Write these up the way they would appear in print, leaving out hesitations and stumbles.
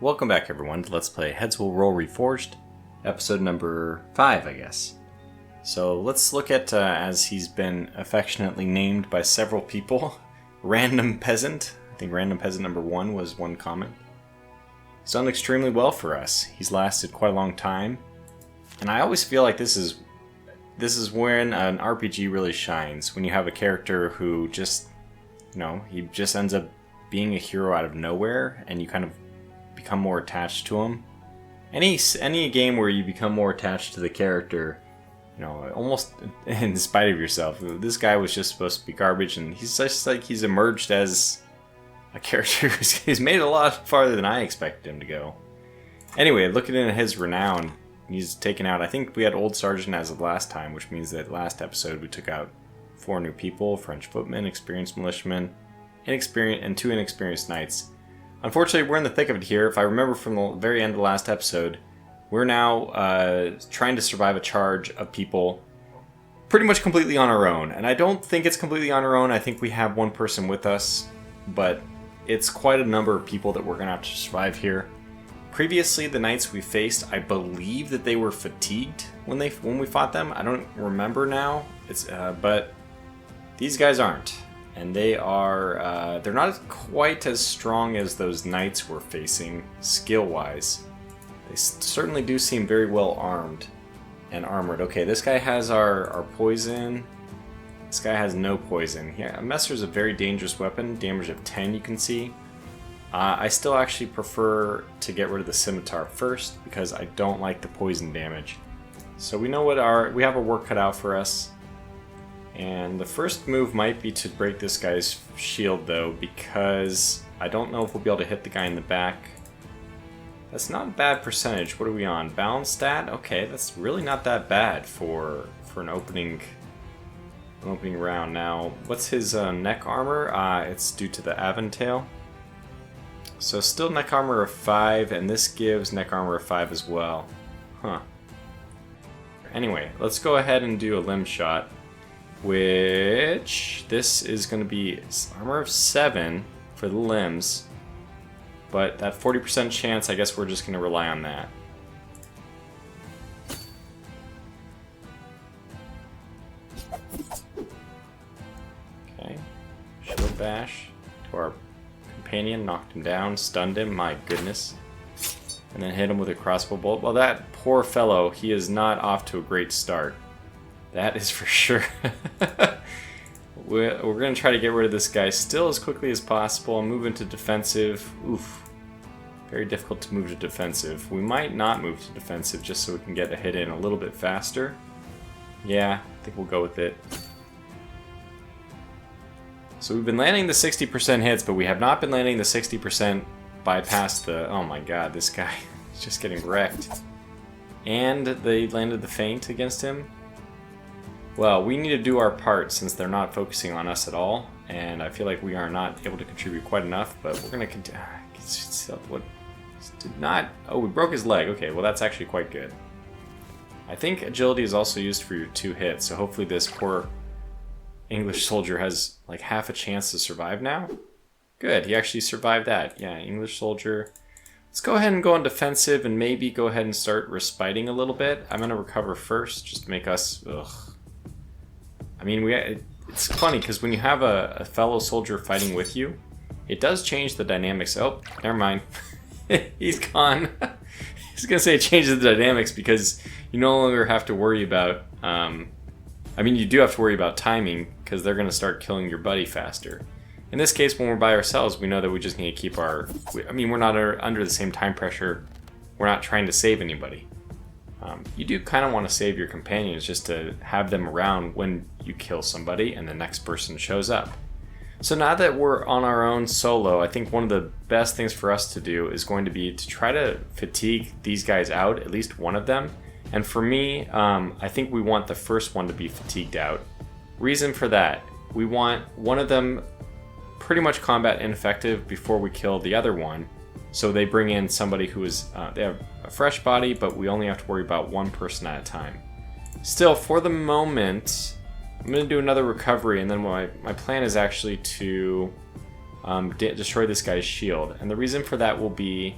Welcome back everyone to Let's Play Heads Will Roll Reforged, episode number 5 I guess. So let's look at, as he's been affectionately named by several people, Random Peasant. I think Random Peasant number 1 was one comment. He's done extremely well for us. He's lasted quite a long time. And I always feel like this is when an RPG really shines. When you have a character who just, he just ends up being a hero out of nowhere and you kind of become more attached to him. Any game where you become more attached to the character, almost in spite of yourself. This guy was just supposed to be garbage, and he's just like he's emerged as a character who's made it a lot farther than I expected him to go. Anyway, looking at his renown, he's taken out, I think we had Old Sergeant as of last time, which means that last episode we took out 4 new people, French footmen, experienced militiamen, and 2 inexperienced knights. Unfortunately, we're in the thick of it here. If I remember from the very end of the last episode, we're now trying to survive a charge of people pretty much completely on our own. And I don't think it's completely on our own. I think we have one person with us, but it's quite a number of people that we're going to have to survive here. Previously, the knights we faced, I believe that they were fatigued when we fought them. I don't remember now. But these guys aren't. And they are, they're not quite as strong as those knights we're facing, skill-wise. They certainly do seem very well armed and armored. Okay, this guy has our poison. This guy has no poison. Yeah, a Messer is a very dangerous weapon, damage of 10 you can see. I still actually prefer to get rid of the scimitar first because I don't like the poison damage. So we know we have our work cut out for us. And the first move might be to break this guy's shield though, because I don't know if we'll be able to hit the guy in the back. That's not a bad percentage. What are we on? Balance stat? Okay, that's really not that bad for an opening round. Now, what's his neck armor? It's due to the Aventail. So still neck armor of 5, and this gives neck armor of 5 as well. Huh. Anyway, let's go ahead and do a limb shot. Which, this is going to be armor of 7 for the limbs, but that 40% chance, I guess we're just going to rely on that. Okay, shield bash to our companion, knocked him down, stunned him, my goodness, and then hit him with a crossbow bolt. Well, that poor fellow, he is not off to a great start. That is for sure. We're going to try to get rid of this guy still as quickly as possible and move into defensive. Oof. Very difficult to move to defensive. We might not move to defensive just so we can get a hit in a little bit faster. Yeah, I think we'll go with it. So we've been landing the 60% hits, but we have not been landing the 60% bypass the... Oh my god, this guy is just getting wrecked. And they landed the feint against him. Well, we need to do our part since they're not focusing on us at all, and I feel like we are not able to contribute quite enough, but we're going to continue. What? Did not... Oh, we broke his leg. Okay, well that's actually quite good. I think agility is also used for your 2 hits, so hopefully this poor English soldier has like half a chance to survive now. Good, he actually survived that. Yeah, English soldier. Let's go ahead and go on defensive and maybe go ahead and start respiting a little bit. I'm going to recover first, just to make us... Ugh. I mean, it's funny because when you have a fellow soldier fighting with you, it does change the dynamics. Oh, never mind. He's gone. I was going to say it changes the dynamics because you no longer have to worry about... I mean, you do have to worry about timing because they're going to start killing your buddy faster. In this case, when we're by ourselves, we know that we just need to keep our... I mean, we're not under the same time pressure. We're not trying to save anybody. You do kind of want to save your companions just to have them around when you kill somebody and the next person shows up. So now that we're on our own solo, I think one of the best things for us to do is going to be to try to fatigue these guys out, at least one of them. And for me, I think we want the first one to be fatigued out. Reason for that, we want one of them pretty much combat ineffective before we kill the other one. So they bring in somebody who is, they have a fresh body, but we only have to worry about one person at a time. Still, for the moment, I'm going to do another recovery, and then my plan is actually to destroy this guy's shield. And the reason for that will be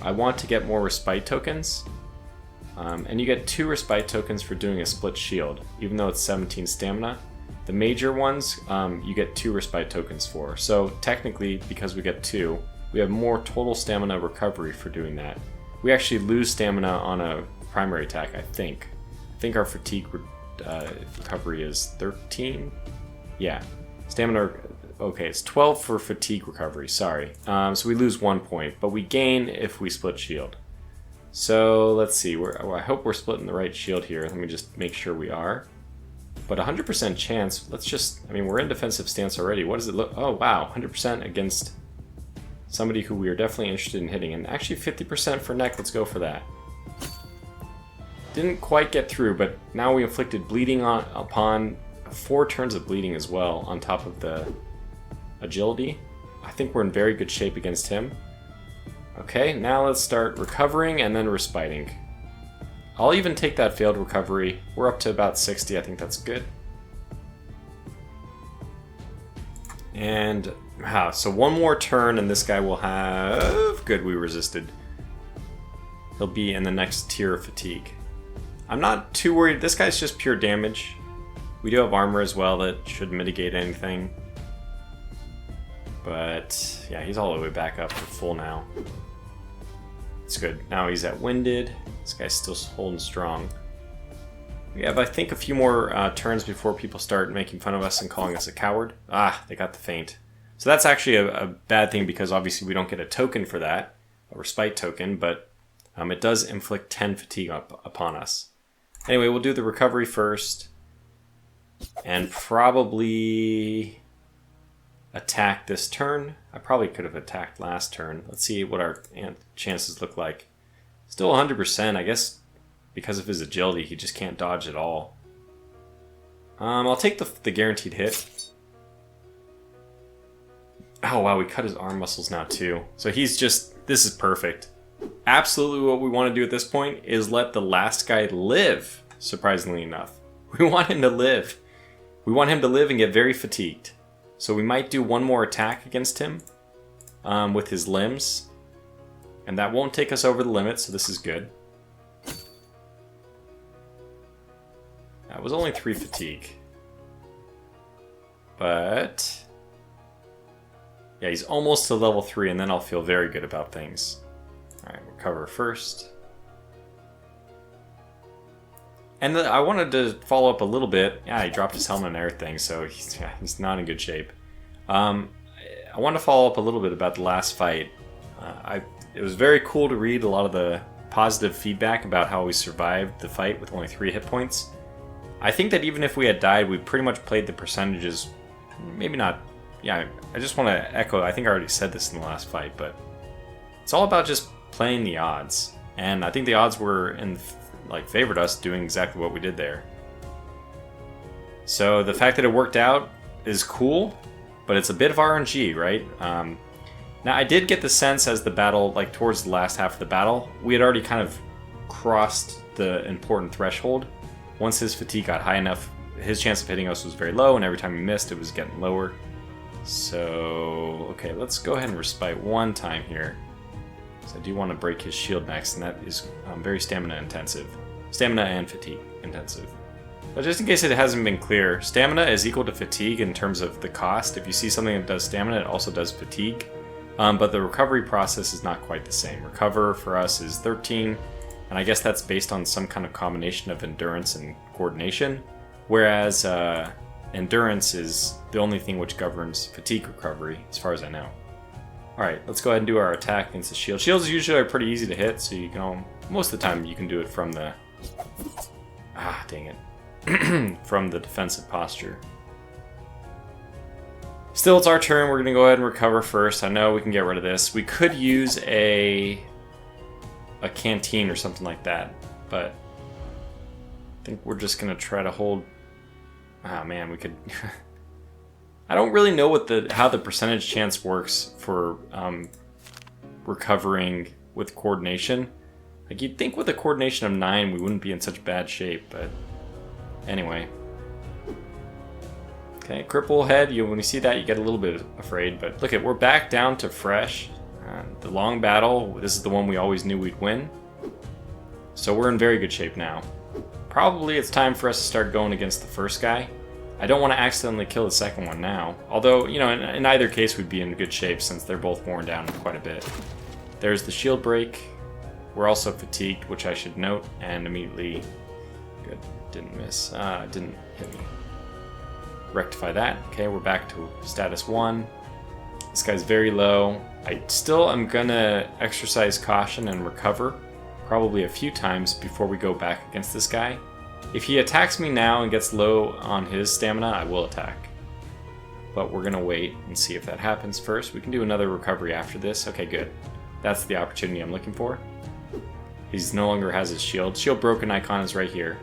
I want to get more respite tokens. And you get 2 respite tokens for doing a split shield, even though it's 17 stamina. The major ones, you get 2 respite tokens for. So technically, because we get 2, we have more total stamina recovery for doing that. We actually lose stamina on a primary attack, I think. I think our fatigue recovery is 13? Yeah. Stamina, okay, it's 12 for fatigue recovery, sorry. So we lose 1 point, but we gain if we split shield. So let's see, I hope we're splitting the right shield here. Let me just make sure we are. But 100% chance, let's just, I mean, we're in defensive stance already. What does it look, oh wow, 100% against somebody who we are definitely interested in hitting. And actually 50% for neck, let's go for that. Didn't quite get through, but now we inflicted bleeding upon 4 turns of bleeding as well, on top of the agility. I think we're in very good shape against him. Okay, now let's start recovering and then respiting. I'll even take that failed recovery. We're up to about 60, I think that's good. And, so 1 more turn and this guy will have... Good, we resisted. He'll be in the next tier of fatigue. I'm not too worried, this guy's just pure damage. We do have armor as well that should mitigate anything. But, yeah, he's all the way back up to full now. It's good. Now he's at winded. This guy's still holding strong. We have, I think, a few more turns before people start making fun of us and calling us a coward. Ah, they got the feint. So that's actually a bad thing because obviously we don't get a token for that, a respite token, but it does inflict 10 fatigue upon us. Anyway, we'll do the recovery first and probably attack this turn. I probably could have attacked last turn. Let's see what our chances look like. Still 100%, I guess because of his agility, he just can't dodge at all. I'll take the guaranteed hit. Oh wow, we cut his arm muscles now too. So he's just, this is perfect. Absolutely what we want to do at this point is let the last guy live, surprisingly enough. We want him to live. We want him to live and get very fatigued. So we might do 1 more attack against him with his limbs. And that won't take us over the limit, so this is good. That was only 3 fatigue. But... yeah, he's almost to level 3, and then I'll feel very good about things. Alright, recover first. And I wanted to follow up a little bit. Yeah, he dropped his helmet and everything, so he's not in good shape. I want to follow up a little bit about the last fight. It was very cool to read a lot of the positive feedback about how we survived the fight with only 3 hit points. I think that even if we had died, we pretty much played the percentages, maybe not. Yeah, I just want to echo, I think I already said this in the last fight, but it's all about just playing the odds. And I think the odds were favored us doing exactly what we did there. So the fact that it worked out is cool, but it's a bit of RNG, right? Now I did get the sense as the battle, towards the last half of the battle, we had already kind of crossed the important threshold. Once his fatigue got high enough, his chance of hitting us was very low, and every time he missed, it was getting lower. So, okay, let's go ahead and respite 1 time here. So I do want to break his shield next, and that is very stamina intensive. Stamina and fatigue intensive. But just in case it hasn't been clear, stamina is equal to fatigue in terms of the cost. If you see something that does stamina, it also does fatigue. But the recovery process is not quite the same. Recover for us is 13, and I guess that's based on some kind of combination of endurance and coordination. Whereas endurance is the only thing which governs fatigue recovery, as far as I know. Alright, let's go ahead and do our attack against the shield. Shields usually are pretty easy to hit, so you can most of the time you can do it from the... ah, dang it. From the defensive posture. Still, it's our turn. We're going to go ahead and recover first. I know we can get rid of this. We could use a canteen or something like that, but I think we're just going to try to hold... ah, man, we could... I don't really know how the percentage chance works for recovering with coordination. You'd think with a coordination of 9 we wouldn't be in such bad shape, but anyway. Okay, cripple head, when you see that you get a little bit afraid, but look we're back down to fresh. The long battle, this is the one we always knew we'd win. So we're in very good shape now. Probably it's time for us to start going against the first guy. I don't want to accidentally kill the second one now. Although, you know, in either case we'd be in good shape since they're both worn down quite a bit. There's the shield break. We're also fatigued, which I should note, and immediately... Good, didn't miss. Didn't hit me. Rectify that. Okay, we're back to status 1. This guy's very low. I still am gonna exercise caution and recover probably a few times before we go back against this guy. If he attacks me now and gets low on his stamina, I will attack. But we're gonna wait and see if that happens first. We can do another recovery after this. Okay, good. That's the opportunity I'm looking for. He's no longer has his shield. Shield broken icon is right here.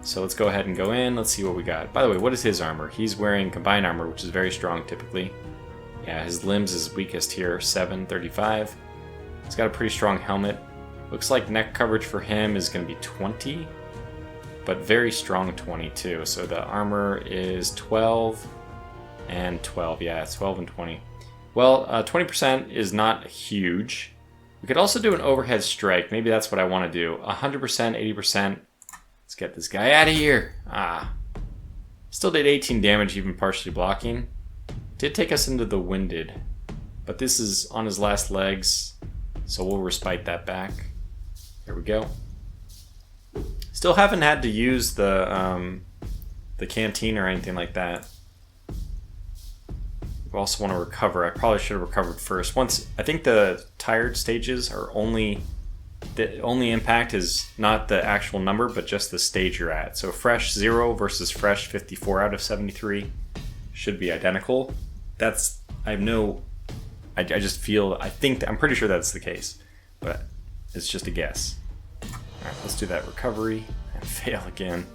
So let's go ahead and go in. Let's see what we got. By the way, what is his armor? He's wearing combined armor, which is very strong typically. Yeah, his limbs is weakest here, 735. He's got a pretty strong helmet. Looks like neck coverage for him is going to be 20, but very strong 20 too. So the armor is 12 and 12. Yeah, it's 12 and 20. Well, 20% is not huge. We could also do an overhead strike. Maybe that's what I want to do. 100%, 80%. Let's get this guy out of here. Still did 18 damage, even partially blocking. Did take us into the winded, but this is on his last legs, so we'll respite that back. There we go. Still haven't had to use the canteen or anything like that. We also want to recover. I probably should have recovered first. Once I think the tired stages are the only impact is not the actual number, but just the stage you're at. So fresh 0 versus fresh 54 out of 73 should be identical. I just feel, I'm pretty sure that's the case, but it's just a guess. Alright, let's do that recovery and fail again.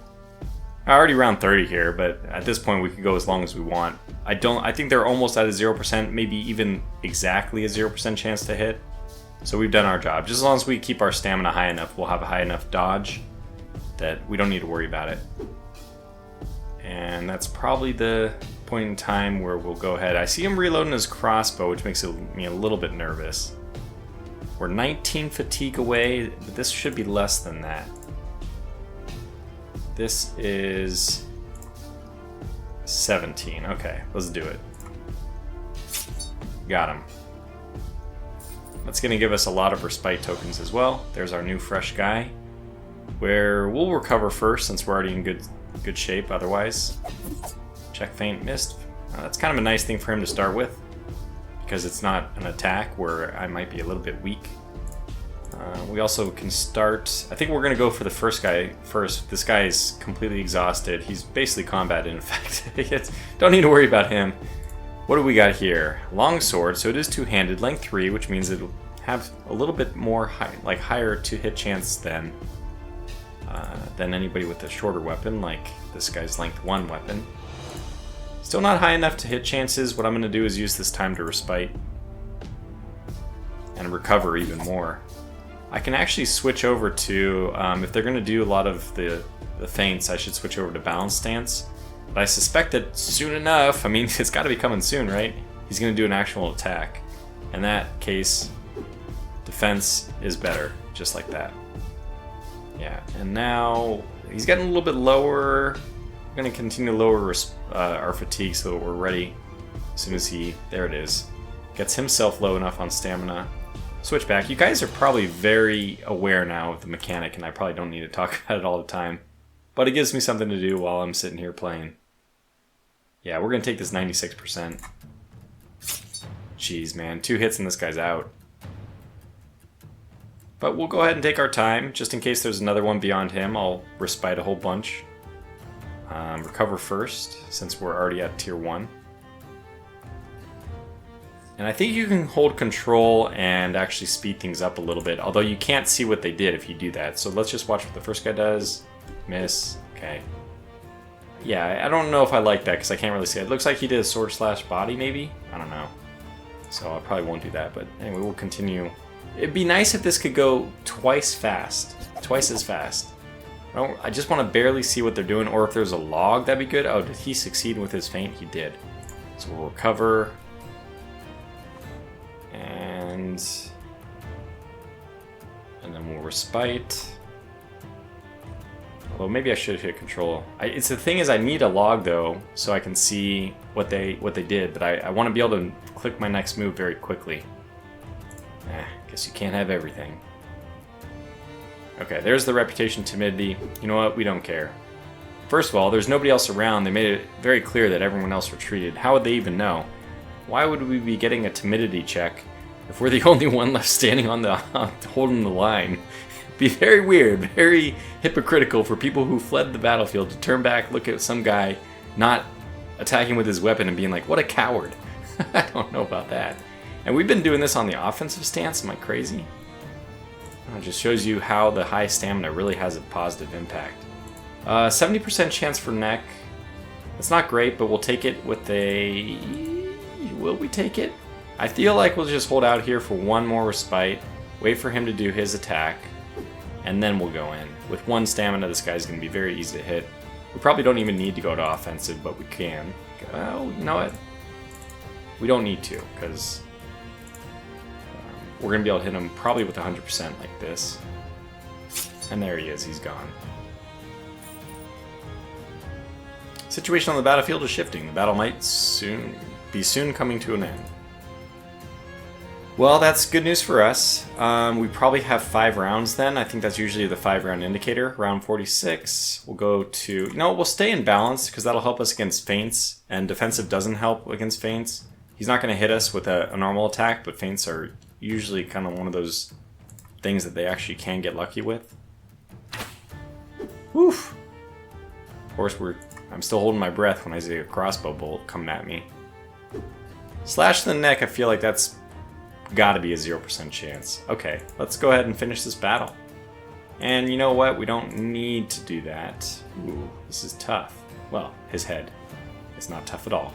Already round 30 here, but at this point we could go as long as we want. I think they're almost at a 0%, maybe even exactly a 0% chance to hit. So we've done our job. Just as long as we keep our stamina high enough, we'll have a high enough dodge that we don't need to worry about it. And that's probably the point in time where we'll go ahead. I see him reloading his crossbow, which makes me a little bit nervous. We're 19 fatigue away, but this should be less than that. This is 17. Okay, let's do it. Got him. That's going to give us a lot of respite tokens as well. There's our new fresh guy, where we'll recover first since we're already in good shape otherwise. Check feint, missed. That's kind of a nice thing for him to start with, because it's not an attack where I might be a little bit weak. We also can start... I think we're going to go for the first guy first. This guy is completely exhausted. He's basically combat in effect. Don't need to worry about him. What do we got here? Long sword, so it is two-handed, length 3, which means it'll have a little bit more higher to-hit chance than anybody with a shorter weapon, like this guy's length 1 weapon. Still not high enough to hit chances. What I'm going to do is use this time to respite and recover even more. I can actually switch over to, if they're going to do a lot of the feints, I should switch over to balance stance. But I suspect that soon enough, I mean, it's got to be coming soon, right? He's going to do an actual attack. In that case, defense is better, just like that. Yeah, and now he's getting a little bit lower. We're going to continue to lower our fatigue so that we're ready as soon as there it is, gets himself low enough on stamina. Switch back. You guys are probably very aware now of the mechanic, and I probably don't need to talk about it all the time. But it gives me something to do while I'm sitting here playing. Yeah, we're going to take this 96%. Jeez, man. 2 hits and this guy's out. But we'll go ahead and take our time. Just in case there's another one beyond him, I'll respite a whole bunch. Recover first, since we're already at tier 1. And I think you can hold control and actually speed things up a little bit, although you can't see what they did if you do that. So let's just watch what the first guy does. Miss. Okay. Yeah, I don't know if I like that because I can't really see it. It looks like he did a sword slash body, maybe? I don't know. So I probably won't do that, but anyway, we'll continue. It'd be nice if this could go twice as fast. I just want to barely see what they're doing, or if there's a log, that'd be good. Oh, did he succeed with his feint? He did. So we'll recover. And then we'll respite. Although maybe I should hit control. It's the thing is I need a log though, so I can see what they did. But I want to be able to click my next move very quickly. Guess you can't have everything. Okay, there's the reputation timidity. You know what? We don't care. First of all, there's nobody else around. They made it very clear that everyone else retreated. How would they even know? Why would we be getting a timidity check if we're the only one left standing on the holding the line? It'd be very weird, very hypocritical for people who fled the battlefield to turn back, look at some guy not attacking with his weapon and being like, what a coward. I don't know about that. And we've been doing this on the offensive stance. Am I crazy? It just shows you how the high stamina really has a positive impact. 70% chance for neck. It's not great, but we'll take it with a... Will we take it? I feel like we'll just hold out here for one more respite, wait for him to do his attack, and then we'll go in. With 1 stamina, this guy's going to be very easy to hit. We probably don't even need to go to offensive, but we can. Well, you know what? We don't need to, because we're going to be able to hit him probably with 100% like this. And there he is, he's gone. Situation on the battlefield is shifting. The battle might soon coming to an end. Well, that's good news for us. We probably have 5 rounds then. I think that's usually the 5-round indicator. Round 46. We'll go to... we'll stay in balance because that'll help us against feints. And defensive doesn't help against feints. He's not going to hit us with a normal attack, but feints are usually kind of one of those things that they actually can get lucky with. Woof! Of course, I'm still holding my breath when I see a crossbow bolt coming at me. Slash to the neck, I feel like that's gotta be a 0% chance. Okay, let's go ahead and finish this battle. And you know what? We don't need to do that. Ooh, this is tough. Well, his head is not tough at all.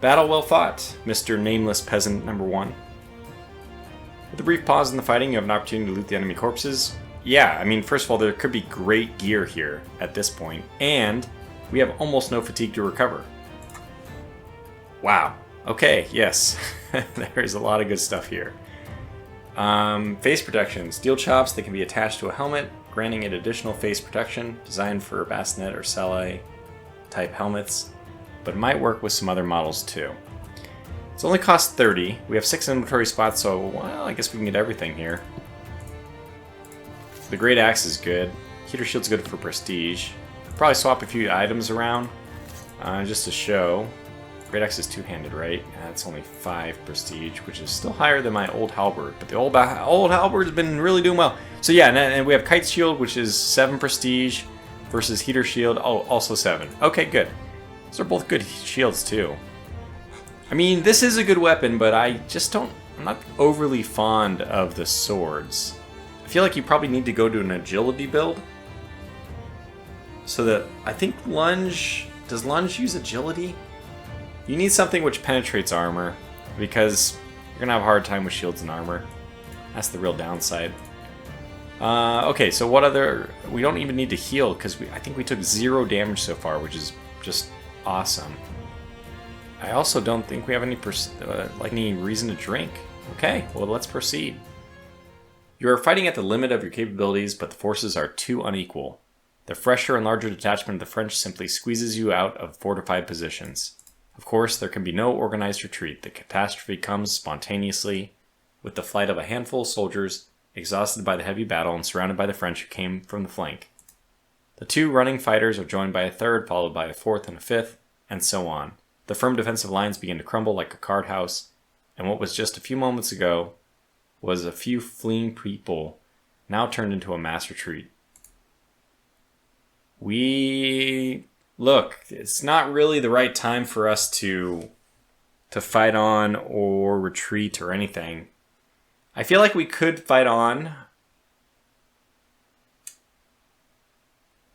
Battle well fought, Mr. Nameless Peasant number 1. With a brief pause in the fighting, you have an opportunity to loot the enemy corpses. Yeah, I mean, first of all, there could be great gear here at this point, and we have almost no fatigue to recover. Wow. Okay, yes. There's a lot of good stuff here. Face protection. Steel chops that can be attached to a helmet, granting it additional face protection, designed for bassinet or Sallet type helmets, but it might work with some other models too. It's only cost 30. We have 6 inventory spots, so well, I guess we can get everything here. The Great Axe is good. Heater Shield's good for prestige. Probably swap a few items around just to show. Great Axe is 2-handed, right? That's only 5 prestige, which is still higher than my old halberd. But the old halberd's been really doing well. So yeah, and we have Kite Shield, which is 7 prestige, versus Heater Shield, also 7. Okay, good. Those are both good shields too. I mean, this is a good weapon, but I'm not overly fond of the swords. I feel like you probably need to go to an agility build. So that, I think does lunge use agility? You need something which penetrates armor, because you're going to have a hard time with shields and armor. That's the real downside. Okay, so what other... We don't even need to heal, because I think we took 0 damage so far, which is just awesome. I also don't think we have any reason to drink. Okay, well, let's proceed. You are fighting at the limit of your capabilities, but the forces are too unequal. The fresher and larger detachment of the French simply squeezes you out of fortified positions. Of course, there can be no organized retreat. The catastrophe comes spontaneously, with the flight of a handful of soldiers, exhausted by the heavy battle and surrounded by the French who came from the flank. The 2 running fighters are joined by a 3rd, followed by a 4th and a 5th, and so on. The firm defensive lines begin to crumble like a card house, and what was just a few moments ago was a few fleeing people now turned into a mass retreat. Look, it's not really the right time for us to fight on or retreat or anything. I feel like we could fight on.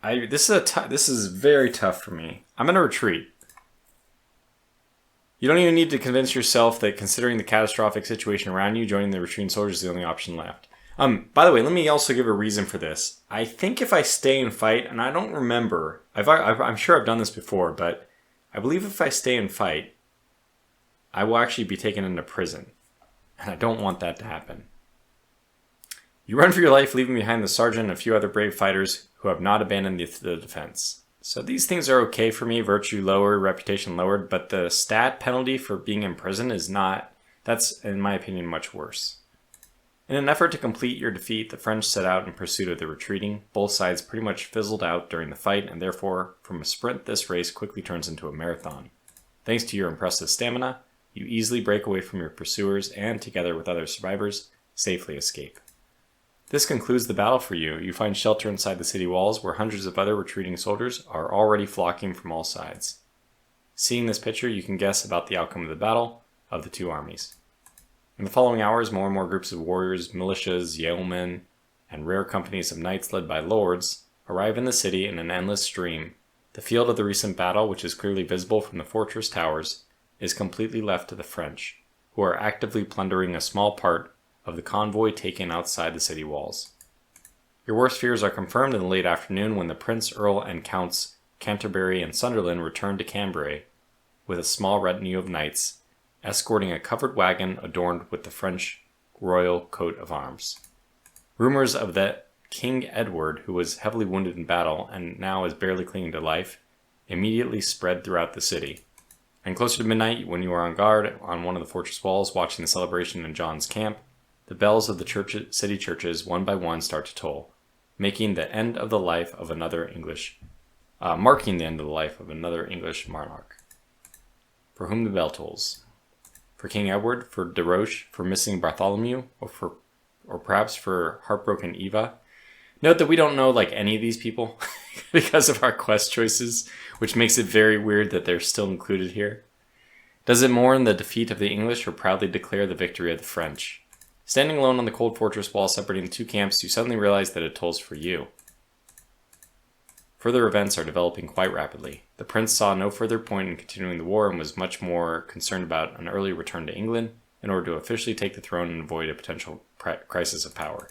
This is very tough for me. I'm going to retreat. You don't even need to convince yourself that considering the catastrophic situation around you, joining the retreating soldiers is the only option left. By the way, let me also give a reason for this. I think if I stay and fight, and I don't remember, I'm sure I've done this before, but I believe if I stay and fight, I will actually be taken into prison. And I don't want that to happen. You run for your life, leaving behind the sergeant and a few other brave fighters who have not abandoned the defense. So these things are okay for me, virtue lowered, reputation lowered, but the stat penalty for being in prison is not, that's in my opinion much worse. In an effort to complete your defeat, the French set out in pursuit of the retreating. Both sides pretty much fizzled out during the fight, and therefore, from a sprint, this race quickly turns into a marathon. Thanks to your impressive stamina, you easily break away from your pursuers and, together with other survivors, safely escape. This concludes the battle for you. You find shelter inside the city walls where hundreds of other retreating soldiers are already flocking from all sides. Seeing this picture, you can guess about the outcome of the battle of the two armies. In the following hours, more and more groups of warriors, militias, yeomen, and rare companies of knights led by lords arrive in the city in an endless stream. The field of the recent battle, which is clearly visible from the fortress towers, is completely left to the French, who are actively plundering a small part of the convoy taken outside the city walls. Your worst fears are confirmed in the late afternoon when the Prince, Earl, and Counts Canterbury and Sunderland return to Cambrai with a small retinue of knights, escorting a covered wagon adorned with the French royal coat of arms. Rumors of that King Edward, who was heavily wounded in battle and now is barely clinging to life, immediately spread throughout the city. And closer to midnight, when you are on guard on one of the fortress walls watching the celebration in John's camp, the bells of the city churches one by one start to toll, marking the end of the life of another English monarch. For whom the bell tolls? For King Edward, for De Roche, for missing Bartholomew, or perhaps for heartbroken Eva. Note that we don't know any of these people because of our quest choices, which makes it very weird that they're still included here. Does it mourn the defeat of the English or proudly declare the victory of the French? Standing alone on the cold fortress wall separating the two camps, you suddenly realize that it tolls for you. Further events are developing quite rapidly. The prince saw no further point in continuing the war and was much more concerned about an early return to England in order to officially take the throne and avoid a potential crisis of power.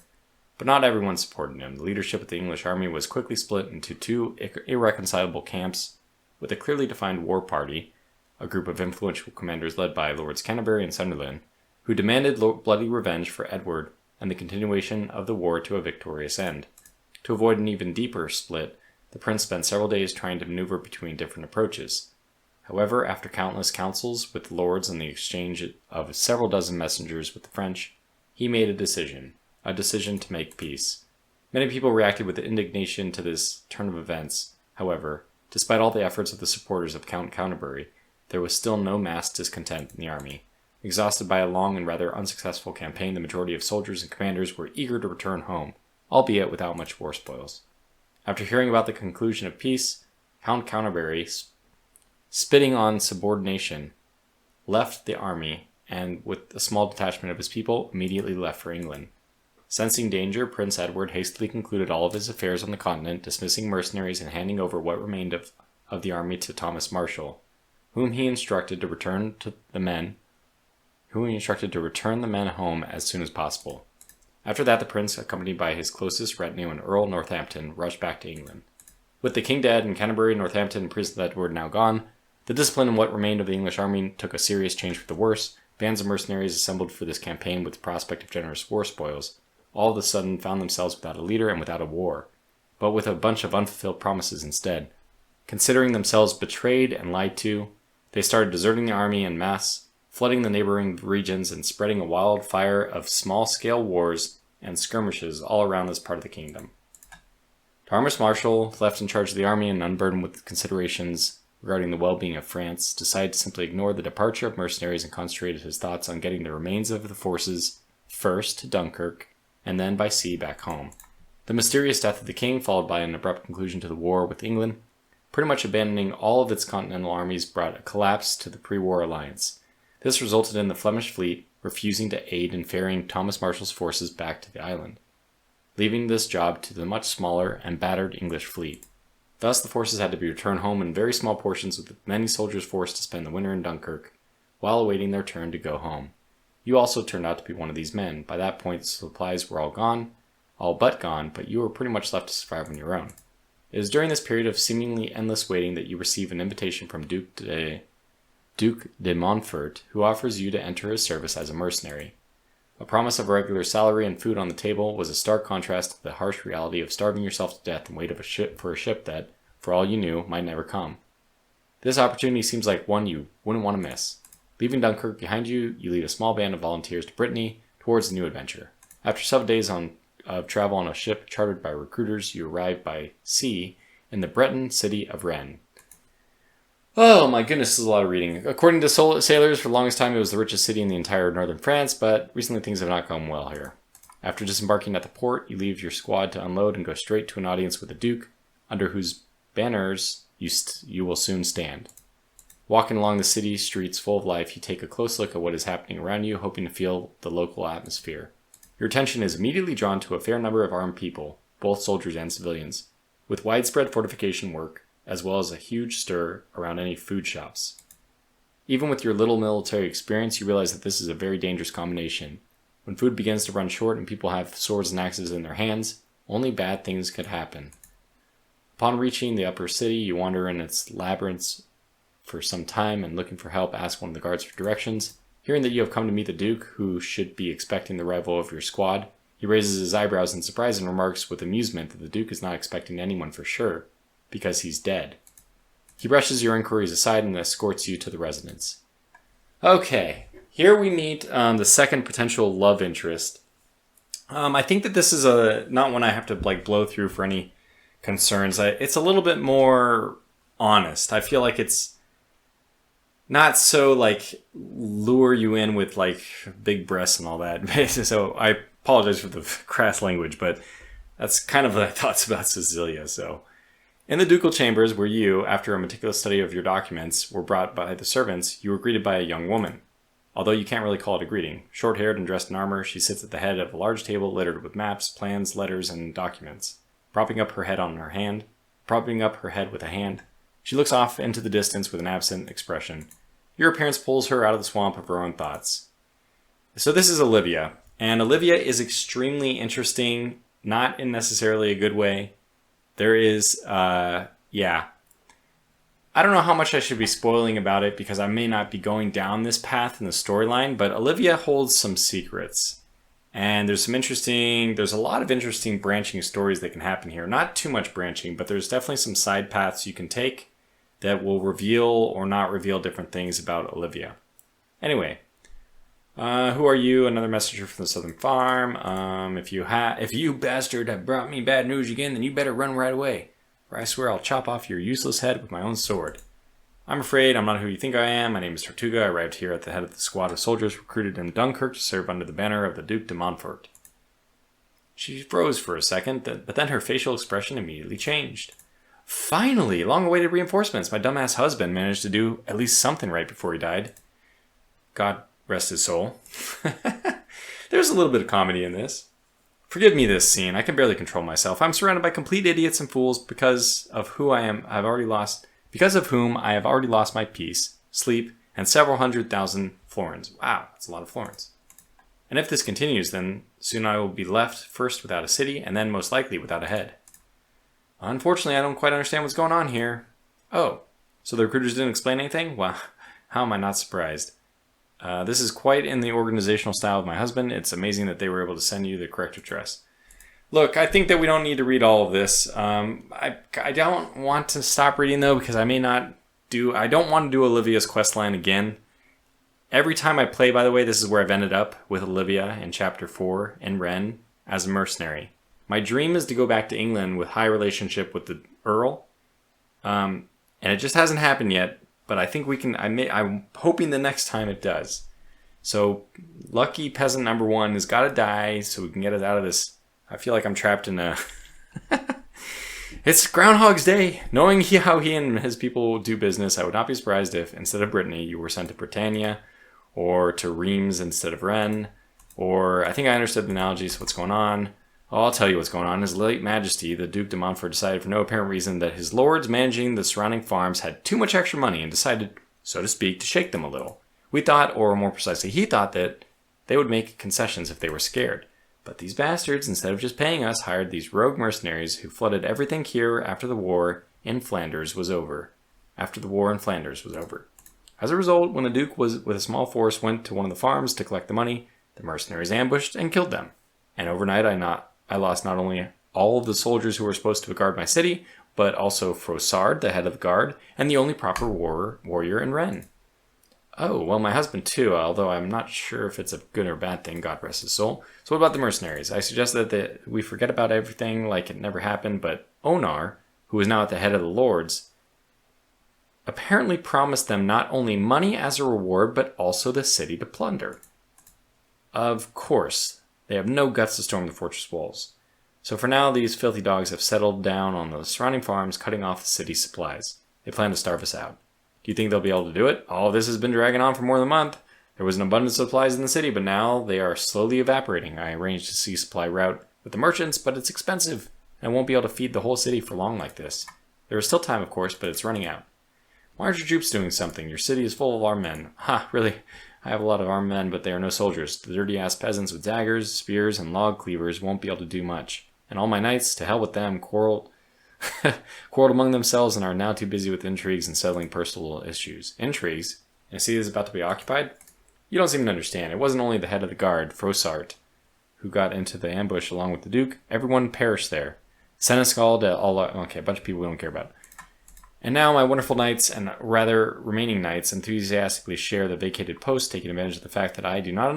But not everyone supported him. The leadership of the English army was quickly split into two irreconcilable camps, with a clearly defined war party, a group of influential commanders led by Lords Canterbury and Sunderland, who demanded bloody revenge for Edward and the continuation of the war to a victorious end. To avoid an even deeper split, the prince spent several days trying to maneuver between different approaches. However, after countless councils with the lords and the exchange of several dozen messengers with the French, he made a decision to make peace. Many people reacted with indignation to this turn of events. However, despite all the efforts of the supporters of Count Canterbury, there was still no mass discontent in the army. Exhausted by a long and rather unsuccessful campaign, the majority of soldiers and commanders were eager to return home, albeit without much war spoils. After hearing about the conclusion of peace, Count Canterbury, spitting on subordination, left the army and, with a small detachment of his people, immediately left for England. Sensing danger, Prince Edward hastily concluded all of his affairs on the continent, dismissing mercenaries and handing over what remained of the army to Thomas Marshall, whom he instructed to return the men home as soon as possible. After that, the prince, accompanied by his closest retinue and Earl Northampton, rushed back to England. With the king dead and Canterbury, Northampton, and Prince Edward now gone, the discipline in what remained of the English army took a serious change for the worse. Bands of mercenaries assembled for this campaign with the prospect of generous war spoils, all of a sudden found themselves without a leader and without a war, but with a bunch of unfulfilled promises instead. Considering themselves betrayed and lied to, they started deserting the army en masse, flooding the neighboring regions and spreading a wildfire of small-scale wars and skirmishes all around this part of the kingdom. Thomas Marshall, left in charge of the army and unburdened with considerations regarding the well-being of France, decided to simply ignore the departure of mercenaries and concentrated his thoughts on getting the remains of the forces first to Dunkirk and then by sea back home. The mysterious death of the king, followed by an abrupt conclusion to the war with England, pretty much abandoning all of its continental armies, brought a collapse to the pre-war alliance. This resulted in the Flemish fleet refusing to aid in ferrying Thomas Marshall's forces back to the island, leaving this job to the much smaller and battered English fleet. Thus, the forces had to be returned home in very small portions, with many soldiers forced to spend the winter in Dunkirk, while awaiting their turn to go home. You also turned out to be one of these men. By that point, the supplies were all but gone, but you were pretty much left to survive on your own. It is during this period of seemingly endless waiting that you receive an invitation from Duke de Duc de Montfort, who offers you to enter his service as a mercenary. A promise of a regular salary and food on the table was a stark contrast to the harsh reality of starving yourself to death in wait of for a ship that, for all you knew, might never come. This opportunity seems like one you wouldn't want to miss. Leaving Dunkirk behind you, you lead a small band of volunteers to Brittany towards a new adventure. After 7 days of travel on a ship chartered by recruiters, you arrive by sea in the Breton city of Rennes. Oh my goodness, this is a lot of reading. According to sailors, for the longest time it was the richest city in the entire northern France, but recently things have not gone well here. After disembarking at the port, you leave your squad to unload and go straight to an audience with the Duke, under whose banners you will soon stand. Walking along the city streets full of life, you take a close look at what is happening around you, hoping to feel the local atmosphere. Your attention is immediately drawn to a fair number of armed people, both soldiers and civilians, with widespread fortification work, as well as a huge stir around any food shops. Even with your little military experience, you realize that this is a very dangerous combination. When food begins to run short and people have swords and axes in their hands, only bad things could happen. Upon reaching the upper city, you wander in its labyrinths for some time and, looking for help, ask one of the guards for directions. Hearing that you have come to meet the Duke, who should be expecting the arrival of your squad, he raises his eyebrows in surprise and remarks with amusement that the Duke is not expecting anyone for sure, because he's dead. He brushes your inquiries aside and escorts you to the residence. Okay, here we meet the second potential love interest. I think that this is not one I have to blow through for any concerns. It's a little bit more honest. I feel like it's not so lure you in with big breasts and all that. So I apologize for the crass language, but that's kind of the thoughts about Cecilia. So in the ducal chambers, where you, after a meticulous study of your documents, were brought by the servants, you were greeted by a young woman. Although you can't really call it a greeting. Short-haired and dressed in armor, she sits at the head of a large table littered with maps, plans, letters, and documents. Propping up her head with a hand, she looks off into the distance with an absent expression. Your appearance pulls her out of the swamp of her own thoughts. So this is Olivia, and Olivia is extremely interesting, not in necessarily a good way. There is, I don't know how much I should be spoiling about it because I may not be going down this path in the storyline, but Olivia holds some secrets. And there's a lot of interesting branching stories that can happen here. Not too much branching, but there's definitely some side paths you can take that will reveal or not reveal different things about Olivia. Anyway, who are you? Another messenger from the southern farm. If you bastard have brought me bad news again, then you better run right away, or I swear I'll chop off your useless head with my own sword. I'm afraid I'm not who you think I am. My name is Tortuga. I arrived here at the head of the squad of soldiers recruited in Dunkirk to serve under the banner of the Duc de Montfort. She froze for a second, but then her facial expression immediately changed. Finally, long-awaited reinforcements. My dumbass husband managed to do at least something right before he died. God rest his soul. There's a little bit of comedy in this. Forgive me this scene. I can barely control myself. I'm surrounded by complete idiots and fools because of whom I have already lost my peace, sleep, and several 100,000 florins. Wow, that's a lot of florins. And if this continues, then soon I will be left first without a city, and then most likely without a head. Unfortunately, I don't quite understand what's going on here. Oh, so the recruiters didn't explain anything? Well, how am I not surprised? This is quite in the organizational style of my husband. It's amazing that they were able to send you the correct address. Look, I think that we don't need to read all of this. I don't want to stop reading, though, because I don't want to do Olivia's questline again. Every time I play, by the way, this is where I've ended up with Olivia in Chapter 4 in Rennes as a mercenary. My dream is to go back to England with high relationship with the Earl. And it just hasn't happened yet, but I think we can. I'm hoping the next time it does. So, lucky peasant number 1 has got to die so we can get us out of this. I feel like I'm trapped in a... It's Groundhog's Day. Knowing how he and his people do business, I would not be surprised if, instead of Brittany, you were sent to Britannia, or to Reims instead of Rennes, or I think I understood the analogy, so what's going on? Oh, I'll tell you what's going on. His late majesty, the Duc de Montfort, decided for no apparent reason that his lords managing the surrounding farms had too much extra money and decided, so to speak, to shake them a little. We thought, or more precisely, he thought that they would make concessions if they were scared. But these bastards, instead of just paying us, hired these rogue mercenaries who flooded everything here after the war in Flanders was over. As a result, when the Duke with a small force went to one of the farms to collect the money, the mercenaries ambushed and killed them. And overnight I lost not only all of the soldiers who were supposed to guard my city, but also Frossard, the head of the guard, and the only proper warrior in Rennes. Oh, well, my husband too, although I'm not sure if it's a good or bad thing, God rest his soul. So what about the mercenaries? I suggest that we forget about everything like it never happened, but Onar, who is now at the head of the lords, apparently promised them not only money as a reward, but also the city to plunder. Of course, they have no guts to storm the fortress walls. So for now, these filthy dogs have settled down on the surrounding farms, cutting off the city's supplies. They plan to starve us out. Do you think they'll be able to do it? All this has been dragging on for more than a month. There was an abundance of supplies in the city, but now they are slowly evaporating. I arranged a sea supply route with the merchants, but it's expensive. I won't be able to feed the whole city for long like this. There is still time, of course, but it's running out. Why aren't your troops doing something? Your city is full of armed men. Ha, really? I have a lot of armed men, but they are no soldiers. The dirty-ass peasants with daggers, spears, and log cleavers won't be able to do much. And all my knights, to hell with them, quarreled among themselves and are now too busy with intrigues and settling personal issues. Intrigues? And a city is about to be occupied? You don't seem to understand. It wasn't only the head of the guard, Frossard, who got into the ambush along with the Duke. Everyone perished there. Seneschal, okay, a bunch of people we don't care about. And now my wonderful knights, and rather remaining knights, enthusiastically share the vacated post, taking advantage of the fact that I do not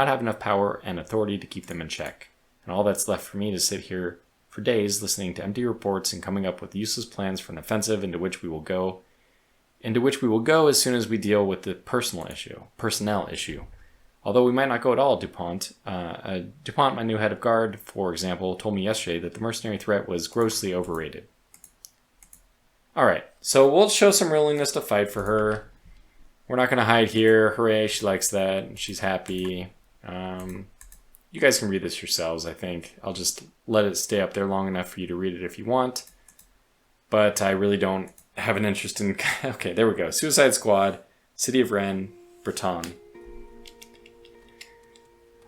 have enough power and authority to keep them in check. And all that's left for me to sit here for days listening to empty reports and coming up with useless plans for an offensive into which we will go as soon as we deal with the personnel issue. Although we might not go at all, Dupont, my new head of guard, for example, told me yesterday that the mercenary threat was grossly overrated. Alright, so we'll show some willingness to fight for her. We're not going to hide here. Hooray, she likes that. She's happy. You guys can read this yourselves, I think. I'll just let it stay up there long enough for you to read it if you want. But I really don't have an interest in... Okay, there we go. Suicide Squad, City of Rennes, Breton.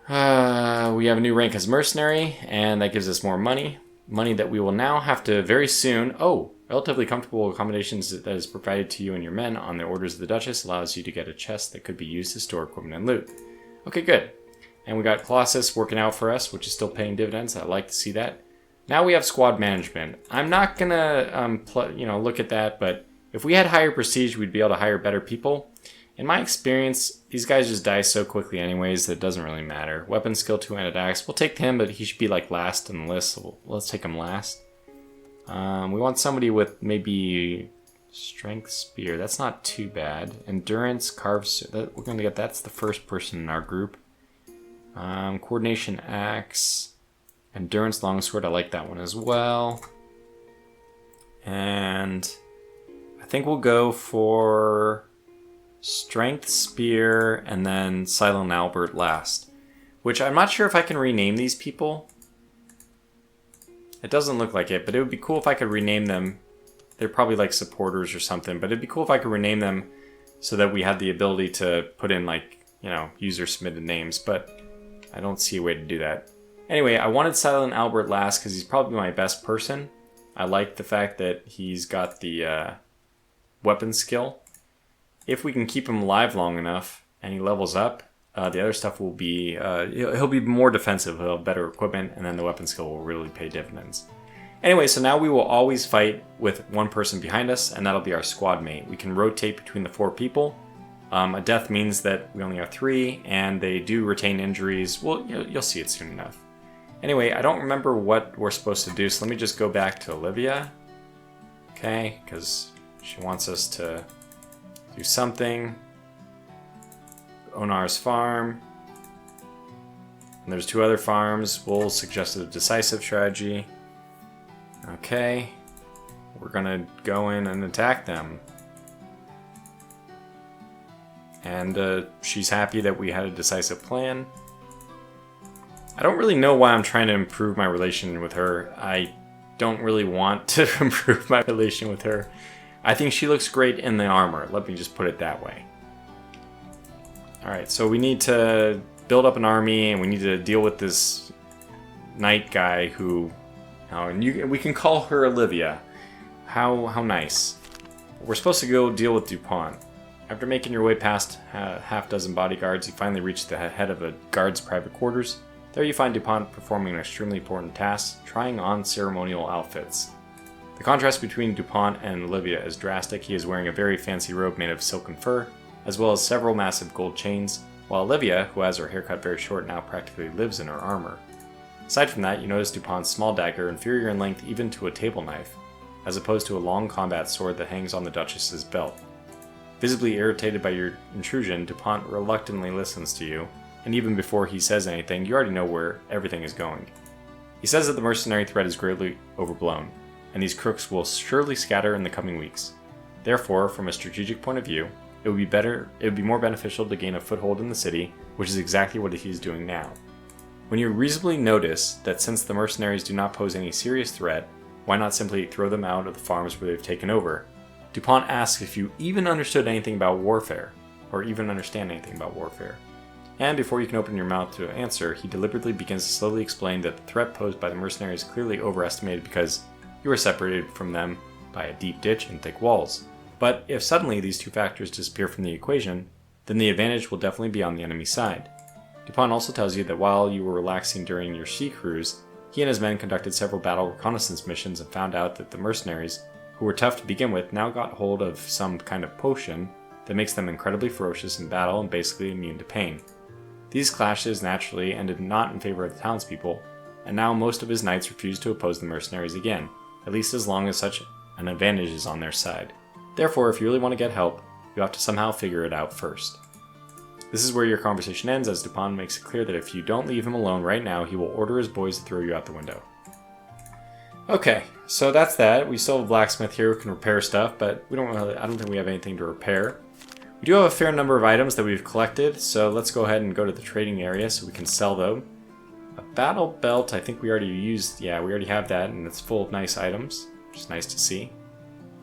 We have a new rank as Mercenary, and that gives us more money. Money that we will now have to very soon... Oh, relatively comfortable accommodations that is provided to you and your men on the orders of the Duchess allows you to get a chest that could be used to store equipment and loot. Okay, good. And we got Colossus working out for us, which is still paying dividends. I like to see that. Now we have squad management. I'm not gonna look at that, but if we had higher prestige, we'd be able to hire better people. In my experience, these guys just die so quickly anyways that it doesn't really matter. Weapon skill, two-handed axe. We'll take him, but he should be like last in the list, so let's take him last. We want somebody with maybe strength spear. That's not too bad. Endurance, carves. We're gonna get. That's the first person in our group. Coordination axe, endurance longsword. I like that one as well. And I think we'll go for strength spear and then Silent Albert last. Which I'm not sure if I can rename these people. It doesn't look like it, but it would be cool if I could rename them. They're probably like supporters or something, but it'd be cool if I could rename them so that we had the ability to put in like, user submitted names, but I don't see a way to do that. Anyway, I wanted Silent Albert last because he's probably my best person. I like the fact that he's got the weapon skill. If we can keep him alive long enough and he levels up, the other stuff will be... he'll be more defensive, he'll have better equipment, and then the weapon skill will really pay dividends. Anyway, so now we will always fight with one person behind us, and that'll be our squad mate. We can rotate between the 4 people. A death means that we only have 3, and they do retain injuries. Well, you'll see it soon enough. Anyway, I don't remember what we're supposed to do, so let me just go back to Olivia. Okay, because she wants us to do something. Onar's farm. And there's 2 other farms. We'll suggest a decisive strategy. Okay. We're gonna go in and attack them. And she's happy that we had a decisive plan. I don't really know why I'm trying to improve my relation with her. I don't really want to improve my relation with her. I think she looks great in the armor. Let me just put it that way. Alright, so we need to build up an army, and we need to deal with this knight guy who... we can call her Olivia. How nice. We're supposed to go deal with Dupont. After making your way past a half-dozen bodyguards, you finally reach the head of a guard's private quarters. There you find Dupont performing an extremely important task, trying on ceremonial outfits. The contrast between Dupont and Olivia is drastic. He is wearing a very fancy robe made of silk and fur, as well as several massive gold chains, while Olivia, who has her hair cut very short now, practically lives in her armor. Aside from that, you notice Dupont's small dagger, inferior in length even to a table knife, as opposed to a long combat sword that hangs on the Duchess's belt. Visibly irritated by your intrusion, Dupont reluctantly listens to you, and even before he says anything, you already know where everything is going. He says that the mercenary threat is greatly overblown, and these crooks will surely scatter in the coming weeks. Therefore, from a strategic point of view, it would be more beneficial to gain a foothold in the city, which is exactly what he is doing now. When you reasonably notice that since the mercenaries do not pose any serious threat, why not simply throw them out of the farms where they've taken over? Dupont asks if you even understood anything about warfare, or even understand anything about warfare. And before you can open your mouth to answer, he deliberately begins to slowly explain that the threat posed by the mercenaries is clearly overestimated because you are separated from them by a deep ditch and thick walls. But if suddenly these two factors disappear from the equation, then the advantage will definitely be on the enemy side. Dupont also tells you that while you were relaxing during your sea cruise, he and his men conducted several battle reconnaissance missions and found out that the mercenaries, who were tough to begin with, now got hold of some kind of potion that makes them incredibly ferocious in battle and basically immune to pain. These clashes naturally ended not in favor of the townspeople, and now most of his knights refuse to oppose the mercenaries again, at least as long as such an advantage is on their side. Therefore, if you really want to get help, you have to somehow figure it out first. This is where your conversation ends, as Dupont makes it clear that if you don't leave him alone right now, he will order his boys to throw you out the window. Okay, so that's that. We still have a blacksmith here who can repair stuff, but I don't think we have anything to repair. We do have a fair number of items that we've collected, so let's go ahead and go to the trading area so we can sell them. A battle belt, I think we already used, yeah, we already have that, and it's full of nice items, which is nice to see.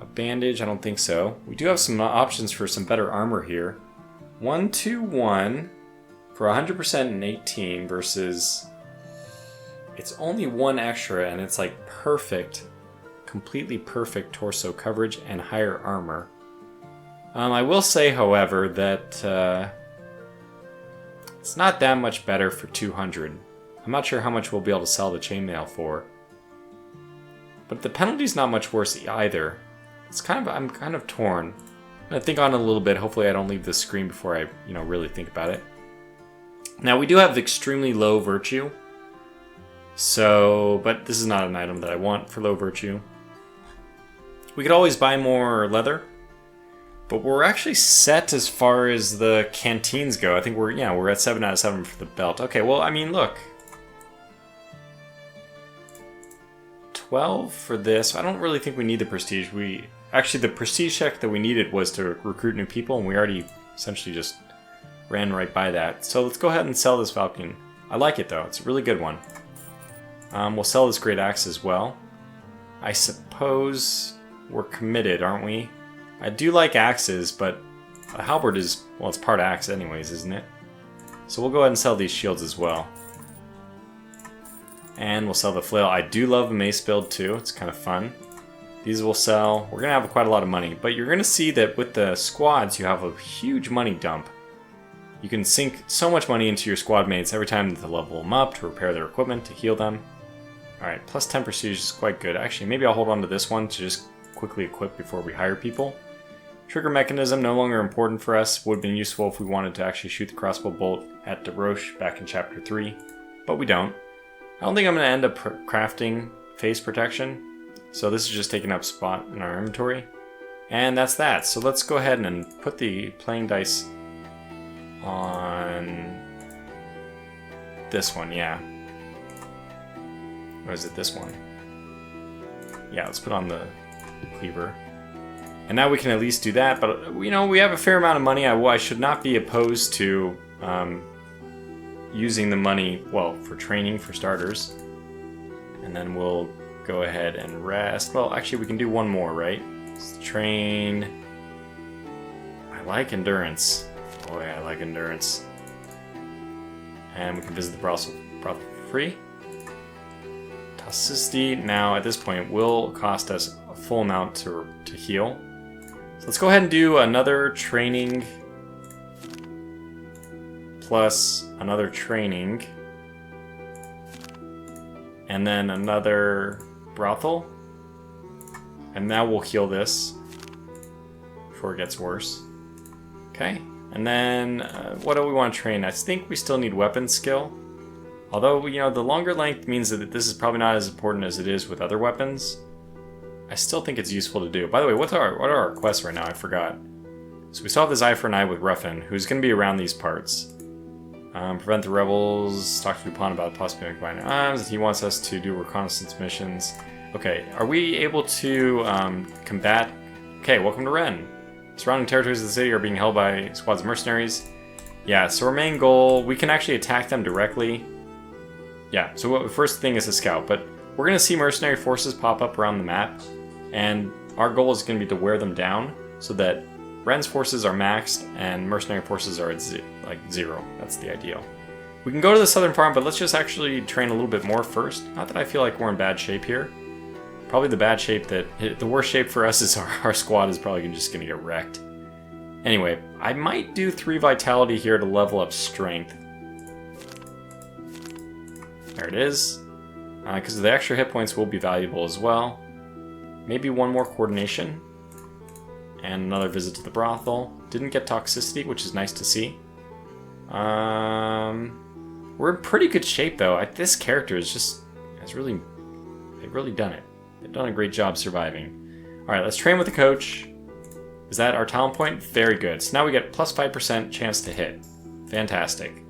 A bandage, I don't think so. We do have some options for some better armor here. 121 for 100% and 18 versus... It's only one extra, and it's like perfect, completely perfect torso coverage and higher armor. I will say, however, that it's not that much better for 200. I'm not sure how much we'll be able to sell the chainmail for. But the penalty's not much worse either. I'm kind of torn. I'm gonna think on it a little bit. Hopefully I don't leave this screen before I, really think about it. Now we do have extremely low virtue. But this is not an item that I want for low virtue. We could always buy more leather. But we're actually set as far as the canteens go. I think we're at 7 out of 7 for the belt. Okay, well, I mean, look. 12 for this. I don't really think we need the prestige. Actually, the prestige check that we needed was to recruit new people, and we already essentially just ran right by that. So let's go ahead and sell this falcon. I like it, though. It's a really good one. We'll sell this great axe as well. I suppose we're committed, aren't we? I do like axes, but a halberd is, well, it's part axe anyways, isn't it? So we'll go ahead and sell these shields as well. And we'll sell the flail. I do love the mace build too, it's kind of fun. These will sell. We're going to have quite a lot of money, but you're going to see that with the squads you have a huge money dump. You can sink so much money into your squad mates every time to level them up, to repair their equipment, to heal them. Alright, plus 10 prestige is quite good. Actually, maybe I'll hold on to this one to just quickly equip before we hire people. Trigger mechanism, no longer important for us. Would have been useful if we wanted to actually shoot the crossbow bolt at De Roche back in Chapter 3, but we don't. I don't think I'm going to end up crafting face protection, so this is just taking up spot in our inventory. And that's that. So let's go ahead and put the playing dice on this one, yeah. Or is it this one? Yeah, let's put on the cleaver. And now we can at least do that, but we have a fair amount of money. I should not be opposed to using the money, well, for training for starters. And then we'll go ahead and rest. Well, actually we can do one more, right? Let's train. I like endurance. Boy, I like endurance. And we can visit the brothel for free. Toxicity now at this point will cost us a full amount to heal. So let's go ahead and do another training plus another training. And then another brothel. And now we'll heal this before it gets worse. Okay. And then what do we want to train? I think we still need weapon skill. Although, you know, the longer length means that this is probably not as important as it is with other weapons. I still think it's useful to do. By the way, what are our quests right now? I forgot. So we still have this eye for an eye with Ruffin, who's going to be around these parts. Prevent the rebels, talk to Dupont about possibly combining arms. He wants us to do reconnaissance missions. Okay, are we able to combat... Okay, welcome to Rennes. Surrounding territories of the city are being held by squads of mercenaries. Yeah, so our main goal, we can actually attack them directly. Yeah, so the first thing is to scout, but we're going to see mercenary forces pop up around the map, and our goal is going to be to wear them down so that Rennes forces are maxed and mercenary forces are at zero. That's the ideal. We can go to the southern farm, but let's just actually train a little bit more first. Not that I feel like we're in bad shape here. Probably the bad shape the worst shape for us is our squad is probably just going to get wrecked. Anyway, I might do 3 vitality here to level up strength. There it is. Because the extra hit points will be valuable as well. Maybe 1 more coordination. And another visit to the brothel. Didn't get toxicity, which is nice to see. We're in pretty good shape though. This character they've really done it. They've done a great job surviving. Alright, let's train with the coach. Is that our talent point? Very good. So now we get plus 5% chance to hit. Fantastic.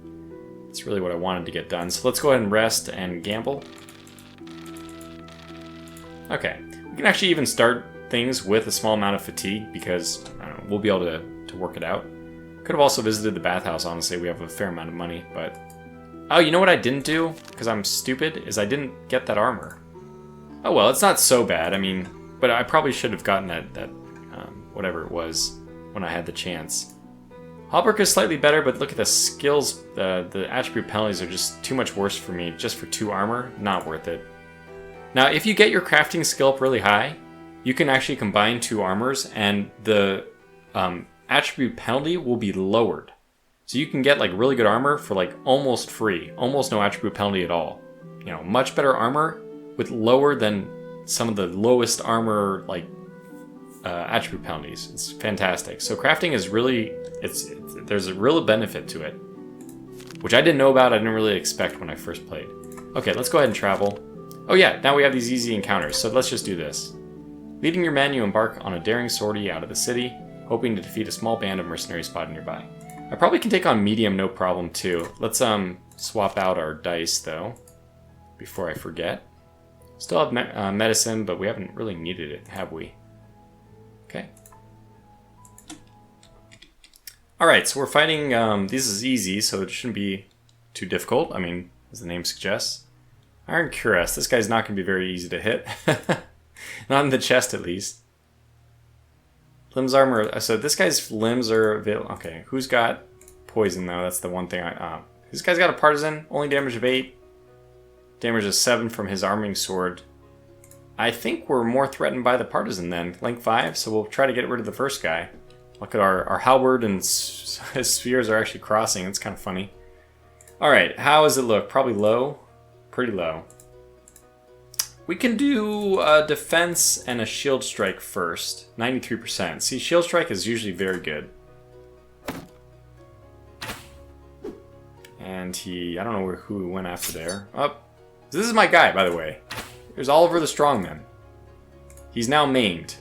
That's really what I wanted to get done. So let's go ahead and rest and gamble. Okay. We can actually even start things with a small amount of fatigue because I don't know, we'll be able to work it out. Could have also visited the bathhouse, honestly. We have a fair amount of money, but... Oh, you know what I didn't do? Because I'm stupid, is I didn't get that armor. Oh well, it's not so bad. I mean, but I probably should have gotten that whatever it was when I had the chance. Hauberk is slightly better, but look at the skills. The attribute penalties are just too much worse for me. Just for 2 armor, not worth it. Now, if you get your crafting skill up really high, you can actually combine 2 armors, and the attribute penalty will be lowered. So you can get like really good armor for like almost free, almost no attribute penalty at all. You know, much better armor with lower than some of the lowest armor like attribute penalties. It's fantastic. So crafting is really, there's a real benefit to it, which I didn't know about. I didn't really expect when I first played. Okay, let's go ahead and travel. Oh yeah, now we have these easy encounters. So let's just do this. Leading your men, you embark on a daring sortie out of the city, hoping to defeat a small band of mercenaries spotted nearby. I probably can take on medium no problem too. Let's swap out our dice though, before I forget. Still have medicine, but we haven't really needed it, have we? Okay. Alright, so we're fighting, this is easy, so it shouldn't be too difficult. I mean, as the name suggests. Iron Cuirass, this guy's not going to be very easy to hit. Not in the chest, at least. Limbs armor, so this guy's limbs are available. Okay, who's got poison, though? That's the one thing this guy's got a partisan, only damage of 8. Damage of 7 from his arming sword. I think we're more threatened by the partisan then. Length 5, so we'll try to get rid of the first guy. Look at our halberd and his spears are actually crossing. It's kind of funny. Alright, how does it look? Probably low? Pretty low. We can do a defense and a shield strike first. 93%. See, shield strike is usually very good. And I don't know who went after there. Oh, this is my guy, by the way. There's Oliver the Strongman. He's now maimed.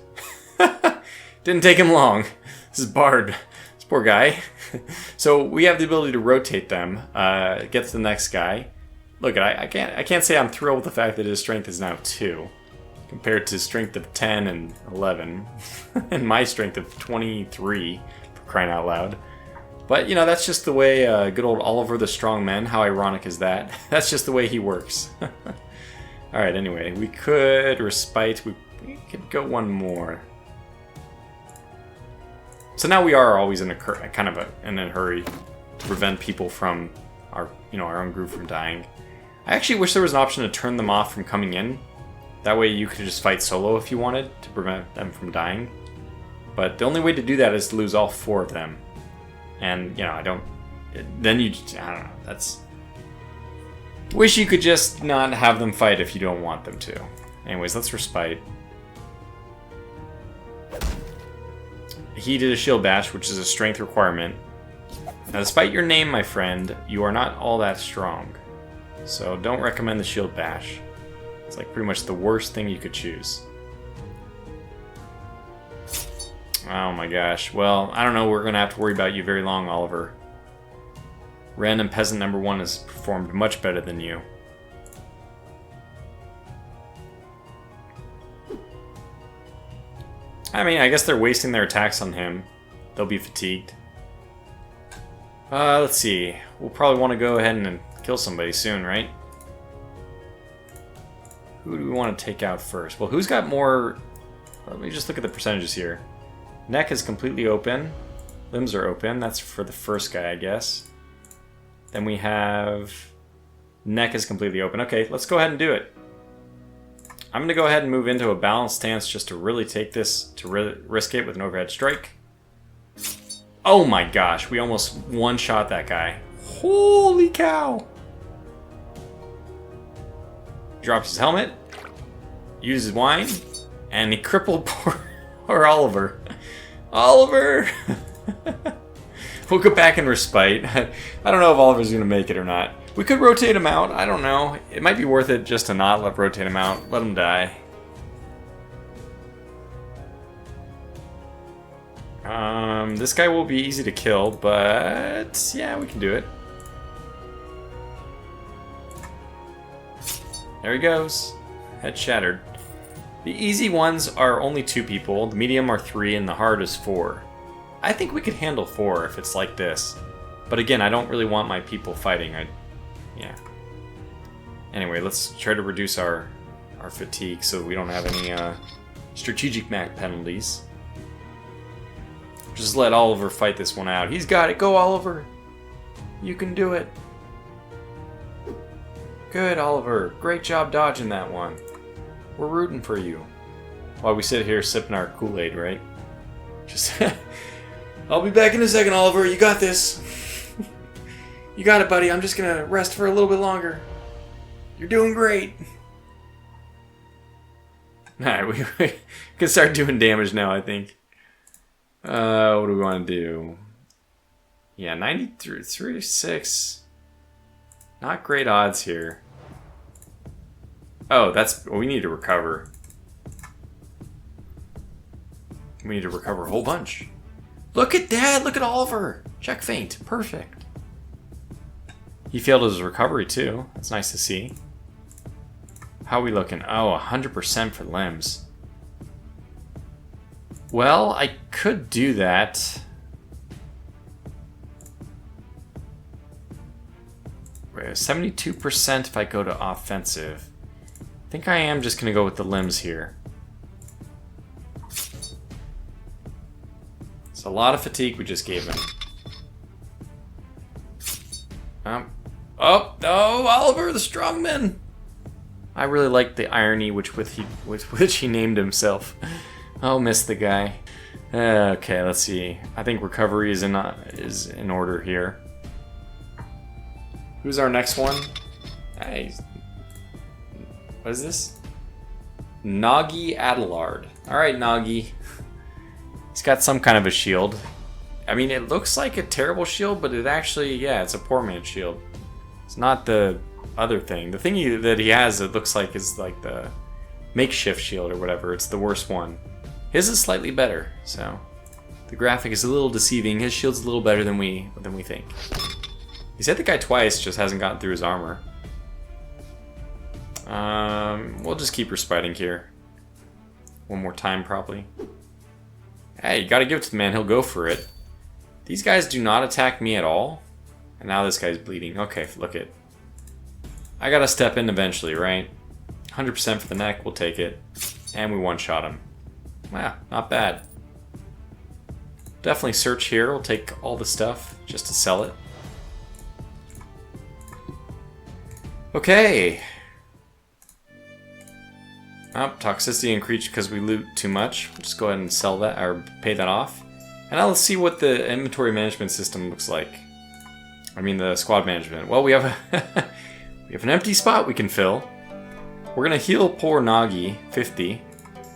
Didn't take him long. This is Bard. This poor guy. So we have the ability to rotate them. Get to the next guy. Look, I can't say I'm thrilled with the fact that his strength is now 2. Compared to strength of 10 and 11. And my strength of 23, for crying out loud. But, you know, that's just the way good old Oliver the Strongman, how ironic is that? That's just the way he works. Alright, anyway, we could respite, we could go one more. So now we are always in a hurry to prevent people from our own group from dying. I actually wish there was an option to turn them off from coming in. That way you could just fight solo if you wanted to prevent them from dying. But the only way to do that is to lose all 4 of them. And, you know, I don't know, that's... Wish you could just not have them fight if you don't want them to. Anyways, let's respite. He did a shield bash, which is a strength requirement. Now, despite your name, my friend, you are not all that strong. So don't recommend the shield bash. It's like pretty much the worst thing you could choose. Oh my gosh. Well, I don't know. We're going to have to worry about you very long, Oliver. Rennes and Peasant number 1 has performed much better than you. I mean, I guess they're wasting their attacks on him. They'll be fatigued. Let's see. We'll probably want to go ahead and kill somebody soon, right? Who do we want to take out first? Well, who's got more... Let me just look at the percentages here. Neck is completely open. Limbs are open. That's for the first guy, I guess. Then we have... Neck is completely open. Okay, let's go ahead and do it. I'm going to go ahead and move into a balanced stance just to really take this, to risk it with an overhead strike. Oh my gosh, we almost one-shot that guy. Holy cow! Drops his helmet, uses wine, and he crippled poor Oliver. Oliver! We'll go back and respite. I don't know if Oliver's going to make it or not. We could rotate him out. I don't know. It might be worth it just to not rotate him out. Let him die. This guy will be easy to kill, but yeah, we can do it. There he goes. Head shattered. The easy ones are only 2 people, the medium are 3, and the hard is 4. I think we could handle 4 if it's like this. But again, I don't really want my people fighting. Yeah. Anyway, let's try to reduce our fatigue so we don't have any strategic MAC penalties. Just let Oliver fight this one out. He's got it. Go, Oliver. You can do it. Good, Oliver. Great job dodging that one. We're rooting for you. While we sit here sipping our Kool-Aid, right? Just... I'll be back in a second, Oliver. You got this. You got it, buddy. I'm just gonna rest for a little bit longer. You're doing great. Alright, we can start doing damage now, I think. What do we want to do? Yeah, 36. Not great odds here. Oh, we need to recover. We need to recover a whole bunch. Look at that! Look at Oliver! Check feint. Perfect. He failed his recovery too. That's nice to see. How are we looking? Oh, 100% for limbs. Well, I could do that. 72% if I go to offensive. I think I am just going to go with the limbs here. It's a lot of fatigue we just gave him. Oh, no, Oliver the Strongman! I really like the irony with which he named himself. I'll miss the guy. Okay, let's see. I think recovery is in order here. Who's our next one? Hey, what is this? Noggy Adelard. Alright, Noggy. He's got some kind of a shield. I mean, it looks like a terrible shield, but it actually, yeah, it's a poor man's shield. It's not the other thing. The thing that he has, it looks like, is like the makeshift shield or whatever. It's the worst one. His is slightly better, so the graphic is a little deceiving. His shield's a little better than we think. He's hit the guy twice, just hasn't gotten through his armor. We'll just keep respiting here. One more time, probably. Hey, you gotta give it to the man. He'll go for it. These guys do not attack me at all. And now this guy's bleeding. Okay, look it. I gotta step in eventually, right? 100% for the neck, we'll take it. And we one-shot him. Wow, not bad. Definitely search here. We'll take all the stuff just to sell it. Okay. Oh, toxicity increased because we loot too much. We'll just go ahead and sell that, or pay that off. And now let's see what the inventory management system looks like. I mean the squad management. Well, we have we have an empty spot we can fill. We're gonna heal poor Nagi, 50.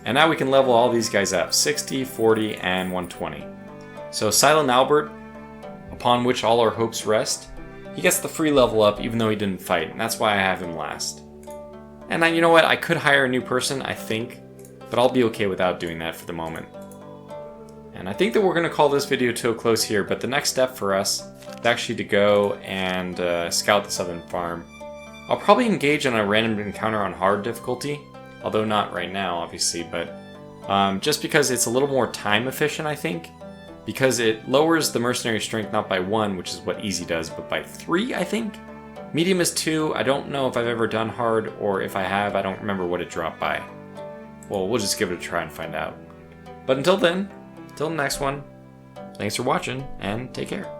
And now we can level all these guys up, 60, 40, and 120. So Silent Albert, upon which all our hopes rest, he gets the free level up even though he didn't fight, and that's why I have him last. And you know what, I could hire a new person, I think, but I'll be okay without doing that for the moment. And I think that we're going to call this video to a close here, but the next step for us is actually to go and scout the southern farm. I'll probably engage in a random encounter on hard difficulty, although not right now, obviously, but just because it's a little more time efficient, I think, because it lowers the mercenary strength not by 1, which is what easy does, but by 3, I think. Medium is 2. I don't know if I've ever done hard, or if I have, I don't remember what it dropped by. Well, we'll just give it a try and find out. But until then, till the next one, thanks for watching, and take care.